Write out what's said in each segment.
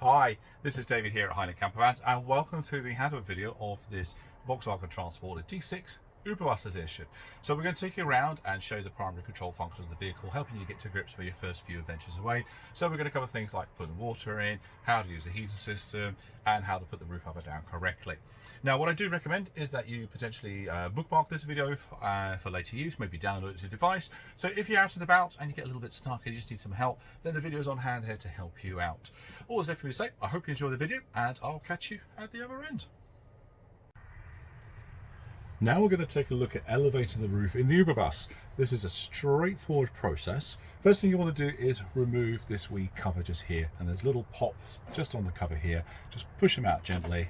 Hi, this is David here at Heineken Campervans and welcome to the handover video of this Volkswagen Transporter T6 Uberbus edition. So we're going to take you around and show you the primary control functions of the vehicle, helping you get to grips for your first few adventures away. So we're going to cover things like putting water in, how to use the heating system, and how to put the roof up and down correctly. Now what I do recommend is that you potentially bookmark this video for later use, maybe download it to your device. So if you're out and about and you get a little bit stuck and you just need some help, then the video is on hand here to help you out. All that's left for me to say, I hope you enjoy the video and I'll catch you at the other end. Now we're going to take a look at elevating the roof in the Uberbus. This is a straightforward process. First thing you want to do is remove this wee cover just here, and there's little pops just on the cover here. Just push them out gently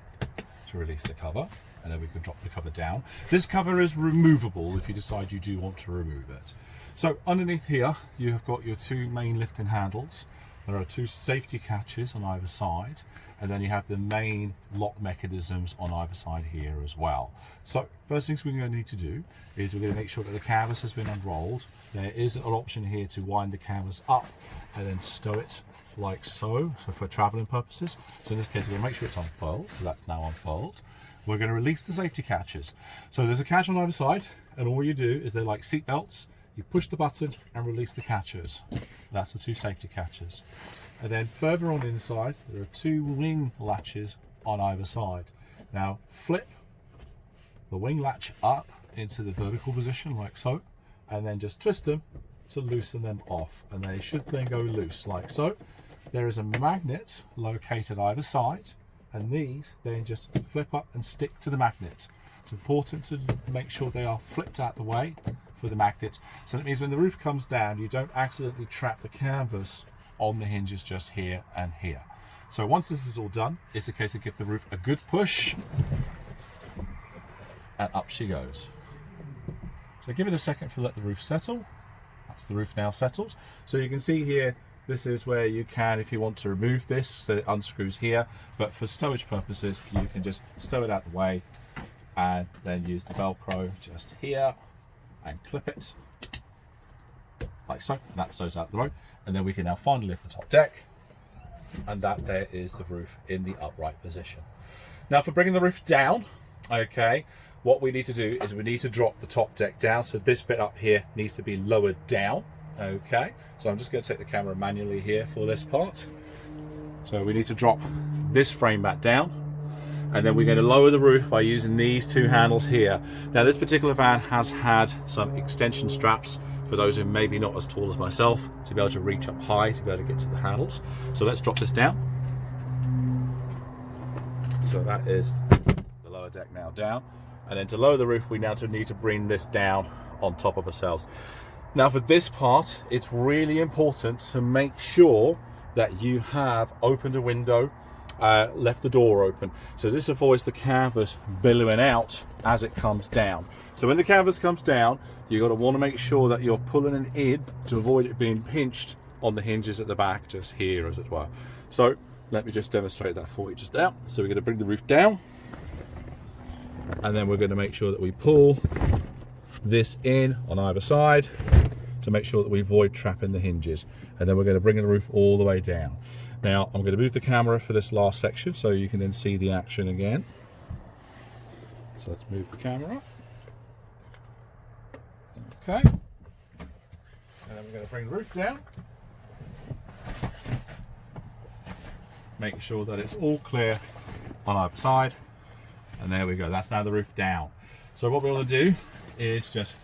to release the cover, and then we can drop the cover down. This cover is removable if you decide you do want to remove it. So underneath here you have got your two main lifting handles. There are two safety catches on either side, and then you have the main lock mechanisms on either side here as well. So first things we're going to need to do is we're going to make sure that the canvas has been unrolled. There is an option here to wind the canvas up and then stow it like so for traveling purposes. So in this case we're going to make sure it's unfurled, so that's now unfurled. We're going to release the safety catches. So there's a catch on either side, and all you do is they're like seat belts. You push the button and release the catches. That's the two safety catches. And then further on inside, there are two wing latches on either side. Now flip the wing latch up into the vertical position like so, and then just twist them to loosen them off. And they should then go loose like so. There is a magnet located either side, and these then just flip up and stick to the magnet. It's important to make sure they are flipped out the way for the magnet, so that means when the roof comes down you don't accidentally trap the canvas on the hinges just here and here. So once this is all done, it's a case of give the roof a good push and up she goes. So give it a second to let the roof settle. That's the roof now settled. So you can see here, this is where you can, if you want to remove this, so it unscrews here, but for stowage purposes you can just stow it out the way and then use the Velcro just here and clip it like so, and that stows out the road. And then we can now finally lift the top deck, and that there is the roof in the upright position. Now for bringing the roof down, okay, what we need to do is we need to drop the top deck down. So this bit up here needs to be lowered down, okay. So I'm just going to take the camera manually here for this part. So we need to drop this frame back down, and then we're going to lower the roof by using these two handles here. Now this particular van has had some extension straps for those who may be not as tall as myself, to be able to reach up high to be able to get to the handles. So let's drop this down. So that is the lower deck now down. And then to lower the roof, we now need to bring this down on top of ourselves. Now for this part, it's really important to make sure that you have opened a window, left the door open. So this avoids the canvas billowing out as it comes down. So when the canvas comes down, you've got to want to make sure that you're pulling it in to avoid it being pinched on the hinges at the back, just here as it were. So let me just demonstrate that for you just now. So we're going to bring the roof down, and then we're going to make sure that we pull this in on either side to make sure that we avoid trapping the hinges. And then we're going to bring the roof all the way down. Now I'm going to move the camera for this last section so you can then see the action again. So let's move the camera. Okay. And then we're going to bring the roof down. Make sure that it's all clear on either side. And there we go, that's now the roof down. So what we want to do is just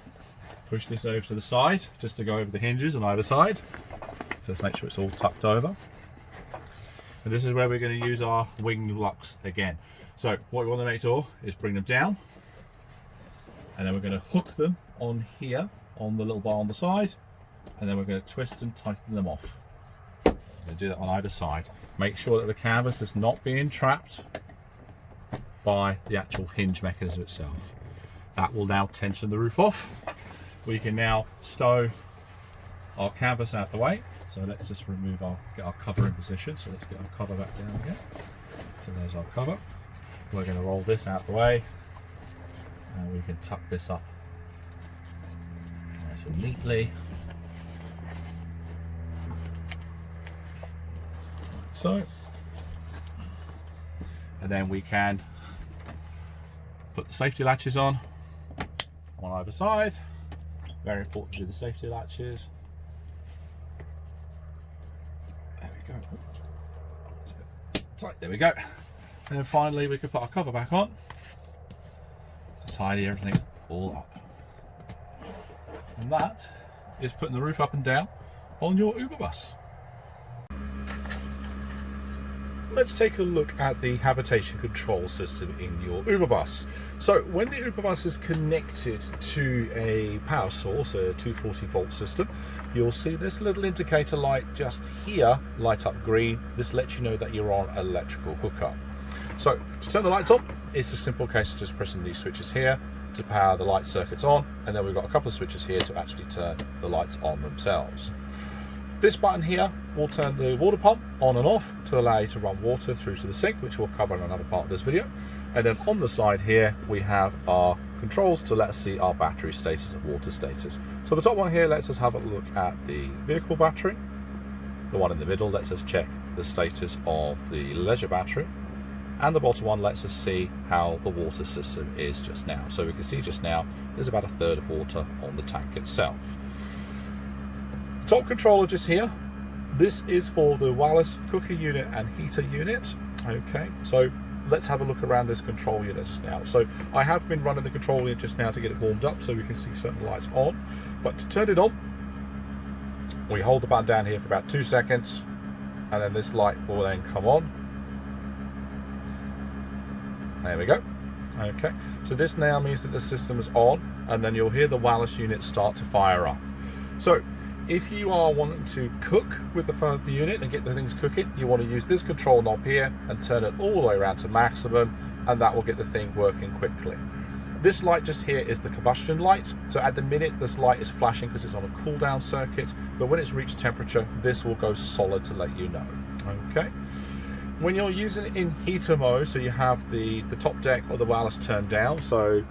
push this over to the side, just to go over the hinges on either side. So let's make sure it's all tucked over. And this is where we're going to use our wing locks again. So what we want to make sure is bring them down, and then we're going to hook them on here on the little bar on the side, and then we're going to twist and tighten them off. We're going to do that on either side. Make sure that the canvas is not being trapped by the actual hinge mechanism itself. That will now tension the roof off. We can now stow our canvas out the way. So let's just get our cover in position. So let's get our cover back down again. So there's our cover. We're going to roll this out the way, and we can tuck this up nice and neatly. So and then we can put the safety latches on either side. Very important to do the safety latches. There we go. Tight, there we go. And then finally we can put our cover back on to tidy everything all up. And that is putting the roof up and down on your Uberbus. Let's take a look at the habitation control system in your Uberbus. So when the Uberbus is connected to a power source, a 240 volt system, you'll see this little indicator light just here light up green. This lets you know that you're on electrical hookup. So to turn the lights on, it's a simple case of just pressing these switches here to power the light circuits on, and then we've got a couple of switches here to actually turn the lights on themselves. This button here will turn the water pump on and off to allow you to run water through to the sink, which we'll cover in another part of this video. And then on the side here, we have our controls to let us see our battery status and water status. So the top one here lets us have a look at the vehicle battery. The one in the middle lets us check the status of the leisure battery. And the bottom one lets us see how the water system is just now. So we can see just now, there's about a third of water on the tank itself. Top controller just here. This is for the wireless cooker unit and heater unit. Okay, so let's have a look around this control unit just now. So I have been running the control unit just now to get it warmed up so we can see certain lights on. But to turn it on, we hold the button down here for about 2 seconds, and then this light will then come on. There we go. Okay, so this now means that the system is on, and then you'll hear the wireless unit start to fire up. So if you are wanting to cook with the unit and get the things cooking, you want to use this control knob here and turn it all the way around to maximum, and that will get the thing working quickly. This light just here is the combustion light. So at the minute, this light is flashing because it's on a cool down circuit, but when it's reached temperature, this will go solid to let you know. Okay. When you're using it in heater mode, so you have the top deck or the wireless turned down, so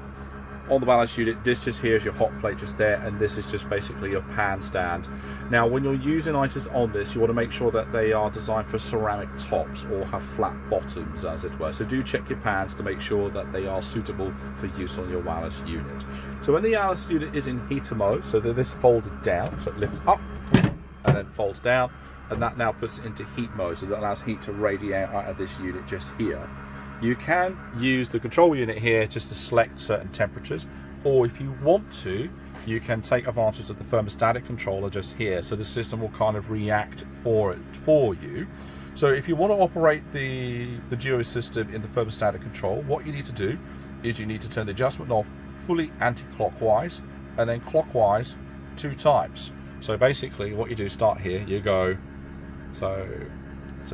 on the wireless unit, this just here is your hot plate just there, and this is just basically your pan stand. Now when you're using items on this, you want to make sure that they are designed for ceramic tops or have flat bottoms, as it were. So do check your pans to make sure that they are suitable for use on your wireless unit. So when the wireless unit is in heater mode, so that this folded down, so it lifts up and then folds down, and that now puts it into heat mode, so that allows heat to radiate out of this unit just here. You can use the control unit here just to select certain temperatures, or if you want to, you can take advantage of the thermostatic controller just here, so the system will kind of react for you. So if you want to operate the Geo system in the thermostatic control, what you need to do is you need to turn the adjustment knob fully anti-clockwise and then clockwise 2 times. So basically what you do, start here, you go, so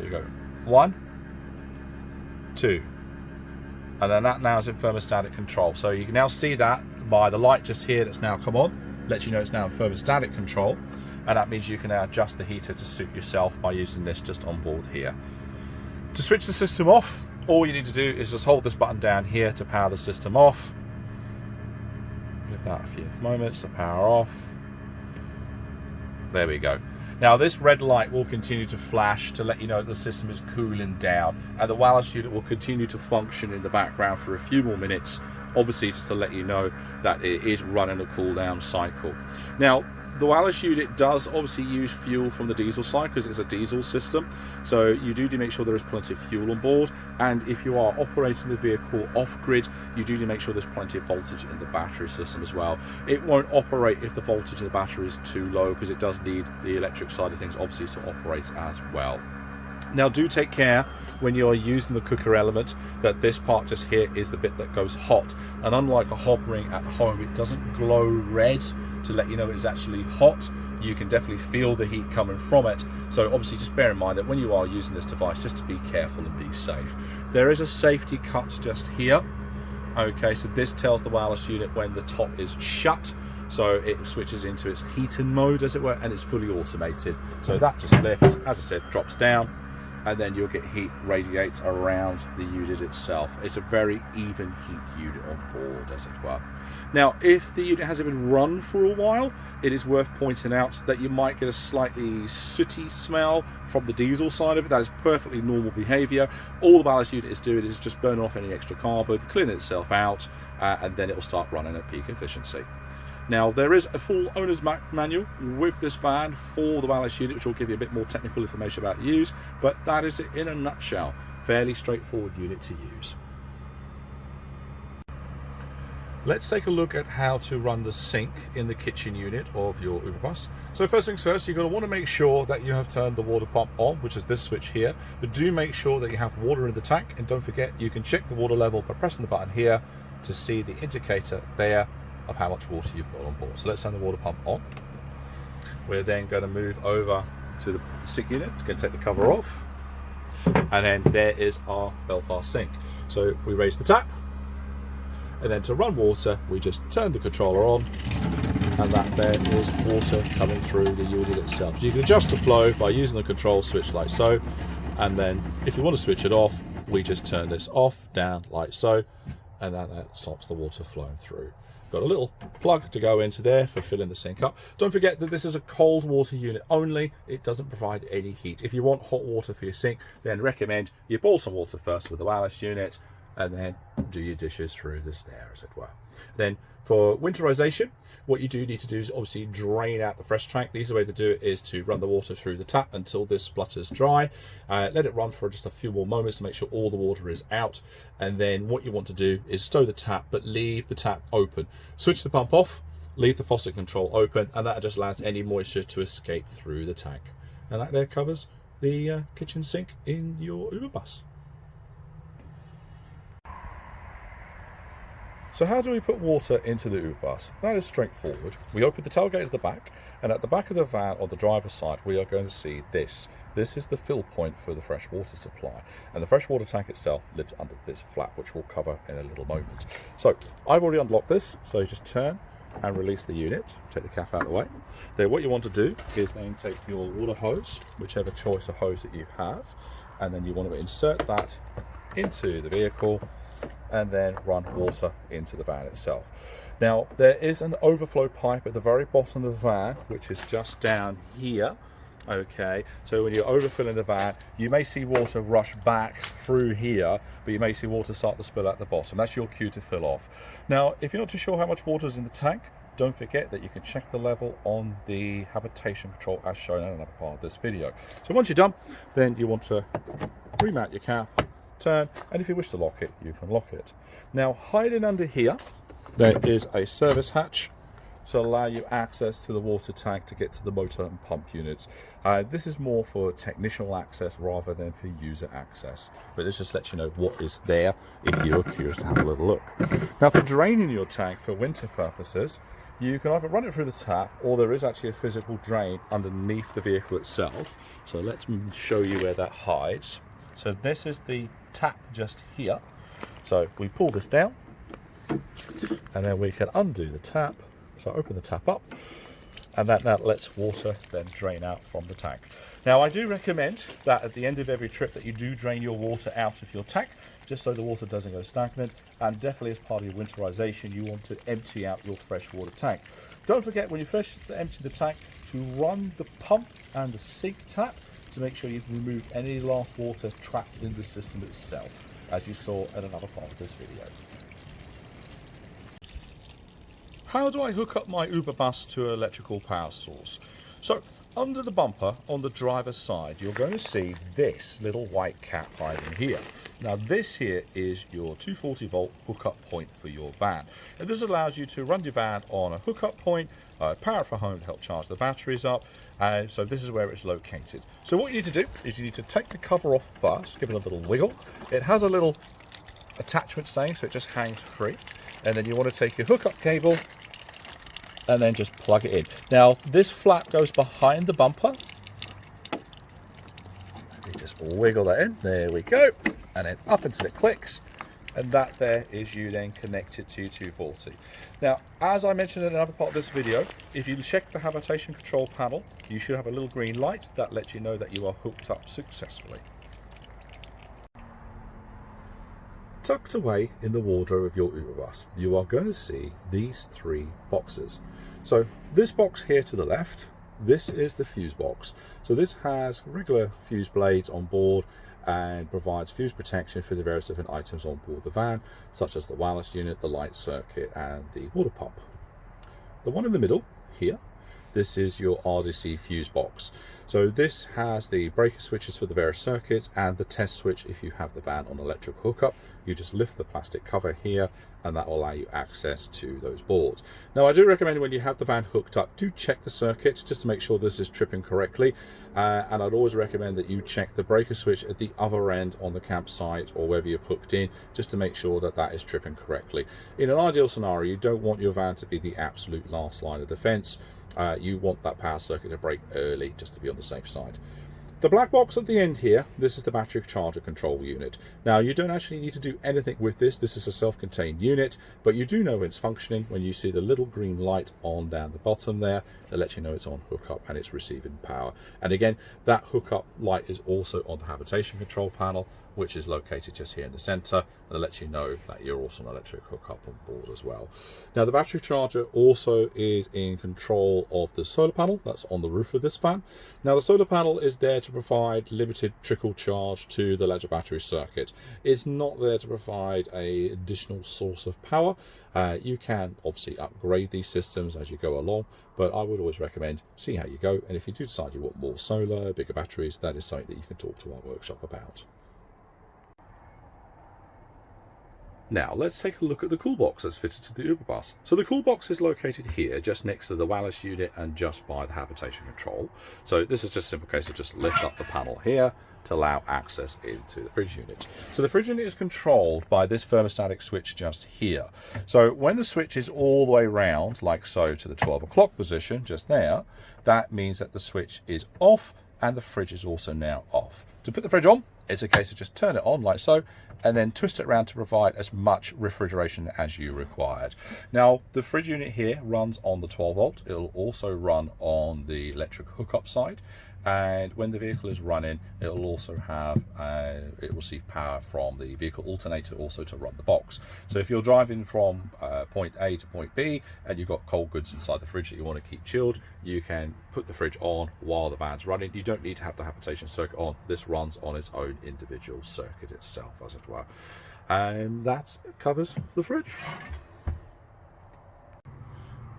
you go 1, 2, and then that now is in thermostatic control. So you can now see that by the light just here that's now come on, lets you know it's now in thermostatic control, and that means you can now adjust the heater to suit yourself by using this just on board here. To switch the system off, all you need to do is just hold this button down here to power the system off. Give that a few moments to power off. There we go. Now this red light will continue to flash to let you know that the system is cooling down, and the wireless unit will continue to function in the background for a few more minutes, obviously just to let you know that it is running a cool down cycle. Now the wireless unit does obviously use fuel from the diesel side because it's a diesel system, so you do need to make sure there is plenty of fuel on board, and if you are operating the vehicle off-grid, you do need to make sure there's plenty of voltage in the battery system as well. It won't operate if the voltage of the battery is too low, because it does need the electric side of things obviously to operate as well. Now do take care when you are using the cooker element that this part just here is the bit that goes hot, and unlike a hob ring at home, it doesn't glow red to let you know it's actually hot. You can definitely feel the heat coming from it, so obviously just bear in mind that when you are using this device, just to be careful and be safe. There is a safety cut just here. Okay, so this tells the wireless unit when the top is shut, so it switches into its heating mode as it were, and it's fully automated. So that just lifts, as I said, drops down, and then you'll get heat radiate around the unit itself. It's a very even heat unit on board, as it were. Now, if the unit hasn't been run for a while, it is worth pointing out that you might get a slightly sooty smell from the diesel side of it. That is perfectly normal behaviour. All the ballast unit is doing is just burn off any extra carbon, clean itself out, and then it will start running at peak efficiency. Now, there is a full owner's manual with this van for the ballast unit, which will give you a bit more technical information about use, but that is it in a nutshell. Fairly straightforward unit to use. Let's take a look at how to run the sink in the kitchen unit of your Uberbus. So first things first, you're going to want to make sure that you have turned the water pump on, which is this switch here, but do make sure that you have water in the tank, and don't forget you can check the water level by pressing the button here to see the indicator there of how much water you've got on board. So let's turn the water pump on. We're then going to move over to the sink unit. It's going to take the cover off, and then there is our Belfast sink. So we raise the tap, and then to run water we just turn the controller on, and that there is water coming through the unit itself. You can adjust the flow by using the control switch like so, and then if you want to switch it off, we just turn this off, down like so, and that stops the water flowing through. Got a little plug to go into there for filling the sink up. Don't forget that this is a cold water unit only. It doesn't provide any heat. If you want hot water for your sink, then recommend you boil some water first with the ballast unit, and then do your dishes through this there, as it were. Then for winterization, what you do need to do is obviously drain out the fresh tank. The easy way to do it is to run the water through the tap until this splutters dry. Let it run for just a few more moments to make sure all the water is out. And then what you want to do is stow the tap, but leave the tap open. Switch the pump off, leave the faucet control open, and that just allows any moisture to escape through the tank. And that there covers the kitchen sink in your Uberbus. So how do we put water into the Uberbus? That is straightforward. We open the tailgate at the back, and at the back of the van on the driver's side we are going to see this. This is the fill point for the fresh water supply, and the fresh water tank itself lives under this flap, which we'll cover in a little moment. So I've already unlocked this, so you just turn and release the unit, take the cap out of the way. Then what you want to do is then take your water hose, whichever choice of hose that you have, and then you want to insert that into the vehicle and then run water into the van itself. Now, there is an overflow pipe at the very bottom of the van, which is just down here. Okay, so when you're overfilling the van, you may see water rush back through here, but you may see water start to spill at the bottom. That's your cue to fill off. Now, if you're not too sure how much water is in the tank, don't forget that you can check the level on the habitation control as shown in another part of this video. So once you're done, then you want to remount your cap, turn, and if you wish to lock it, you can lock it. Now, hiding under here, there is a service hatch to allow you access to the water tank to get to the motor and pump units. This is more for technician access rather than for user access, but this just lets you know what is there if you're curious to have a little look. Now, for draining your tank for winter purposes, you can either run it through the tap, or there is actually a physical drain underneath the vehicle itself. So let's show you where that hides. So this is the tap just here. So we pull this down, and then we can undo the tap. So open the tap up, and that lets water then drain out from the tank. Now, I do recommend that at the end of every trip that you do drain your water out of your tank, just so the water doesn't go stagnant, and definitely as part of your winterization, you want to empty out your freshwater tank. Don't forget, when you first empty the tank, to run the pump and the sink tap to make sure you've removed any last water trapped in the system itself, as you saw in another part of this video. How do I hook up my Uberbus to an electrical power source? So, under the bumper on the driver's side, you're going to see this little white cap hiding here. Now, this here is your 240 volt hookup point for your van. And this allows you to run your van on a hookup point, power it from home to help charge the batteries up. So this is where it's located. So what you need to do is you need to take the cover off first, give it a little wiggle. It has a little attachment staying, so it just hangs free. And then you want to take your hookup cable and then just plug it in. Now, this flap goes behind the bumper. You just wiggle that in, there we go, and then up until it clicks, and that there is you then connected to your 240. Now, as I mentioned in another part of this video, if you check the habitation control panel, you should have a little green light that lets you know that you are hooked up successfully. Tucked away in the wardrobe of your Uberbus, you are going to see these 3 boxes. So this box here to the left, this is the fuse box. So this has regular fuse blades on board and provides fuse protection for the various different items on board the van, such as the wireless unit, the light circuit and the water pump. The one in the middle here, this is your RDC fuse box. So this has the breaker switches for the various circuits and the test switch if you have the van on electric hookup. You just lift the plastic cover here and that will allow you access to those boards. Now I do recommend when you have the van hooked up, do check the circuits just to make sure this is tripping correctly. And I'd always recommend that you check the breaker switch at the other end on the campsite or wherever you're hooked in, just to make sure that that is tripping correctly. In an ideal scenario, you don't want your van to be the absolute last line of defense. You want that power circuit to break early just to be on the safe side. The black box at the end here, this is the battery charger control unit. Now you don't actually need to do anything with this. This is a self-contained unit, but you do know it's functioning when you see the little green light on down the bottom there. That lets you know it's on hookup and it's receiving power. And again, that hookup light is also on the habitation control panel, which is located just here in the center, and it lets you know that you're also on electric hookup on board as well. Now the battery charger also is in control of the solar panel that's on the roof of this van. Now the solar panel is there to provide limited trickle charge to the electric battery circuit. It's not there to provide an additional source of power. You can obviously upgrade these systems as you go along, but I would always recommend see how you go, and if you do decide you want more solar, bigger batteries, that is something that you can talk to our workshop about. Now let's take a look at the cool box that's fitted to the Uberbus. So the cool box is located here, just next to the wireless unit and just by the habitation control. So this is just a simple case of just lift up the panel here to allow access into the fridge unit. So the fridge unit is controlled by this thermostatic switch just here. So when the switch is all the way round, like so, to the 12 o'clock position, just there, that means that the switch is off and the fridge is also now off. To put the fridge on, it's a case of just turn it on like so, and then twist it around to provide as much refrigeration as you required. Now, the fridge unit here runs on the 12 volt. It'll also run on the electric hookup side. And when the vehicle is running, it'll also have, it will receive power from the vehicle alternator also to run the box. So if you're driving from point A to point B and you've got cold goods inside the fridge that you want to keep chilled, you can put the fridge on while the van's running. You don't need to have the habitation circuit on. This runs on its own individual circuit itself, as it were. And that covers the fridge.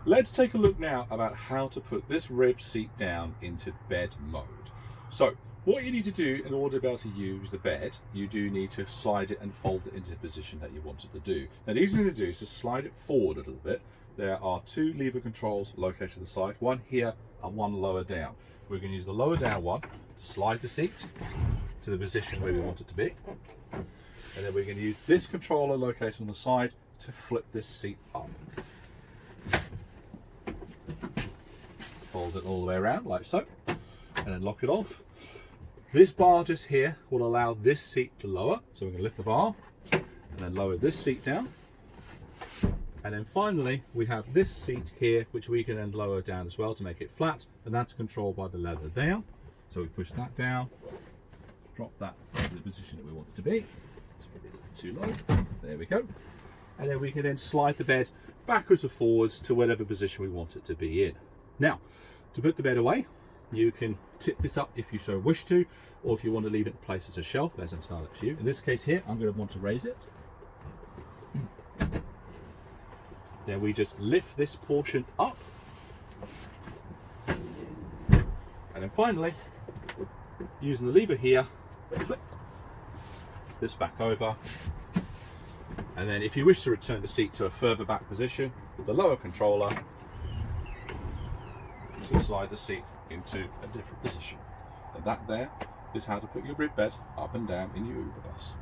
Let's take a look now about how to put this rib seat down into bed mode. So what you need to do in order to be able to use the bed, you do need to slide it and fold it into the position that you want it to do. Now the easy thing to do is to slide it forward a little bit. There are 2 lever controls located to the side, one here and one lower down. We're going to use the lower down one to slide the seat to the position where we want it to be. And then we're going to use this controller located on the side to flip this seat up. Fold it all the way around like so, and then lock it off. This bar just here will allow this seat to lower, so we're going to lift the bar and then lower this seat down. And then finally we have this seat here which we can then lower down as well to make it flat, and that's controlled by the lever down. So we push that down, drop that to the position that we want it to be. It's probably a little too low. There we go. And then we can then slide the bed backwards or forwards to whatever position we want it to be in. Now, to put the bed away, you can tip this up if you so wish to, or if you want to leave it in place as a shelf, that's entirely up to you. In this case here, I'm going to want to raise it. Then we just lift this portion up. And then finally, using the lever here, flip this back over. And then if you wish to return the seat to a further back position, the lower controller to slide the seat into a different position. And that there is how to put your rib bed up and down in your Uberbus.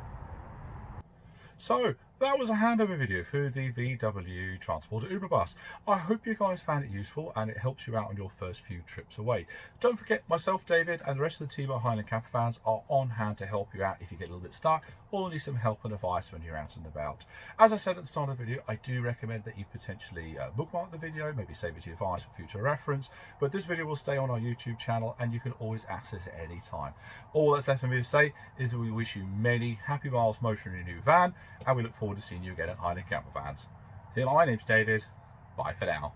So that was a handover video for the VW Transporter Uberbus. I hope you guys found it useful and it helps you out on your first few trips away. Don't forget, myself, David, and the rest of the team at Highland Camper Vans are on hand to help you out if you get a little bit stuck or need some help and advice when you're out and about. As I said at the start of the video, I do recommend that you potentially bookmark the video, maybe save it to your device for future reference, but this video will stay on our YouTube channel and you can always access it any time. All that's left for me to say is that we wish you many happy miles motoring in your new van, and we look forward to seeing you again at Highland Camper Vans. My name's David. Bye for now.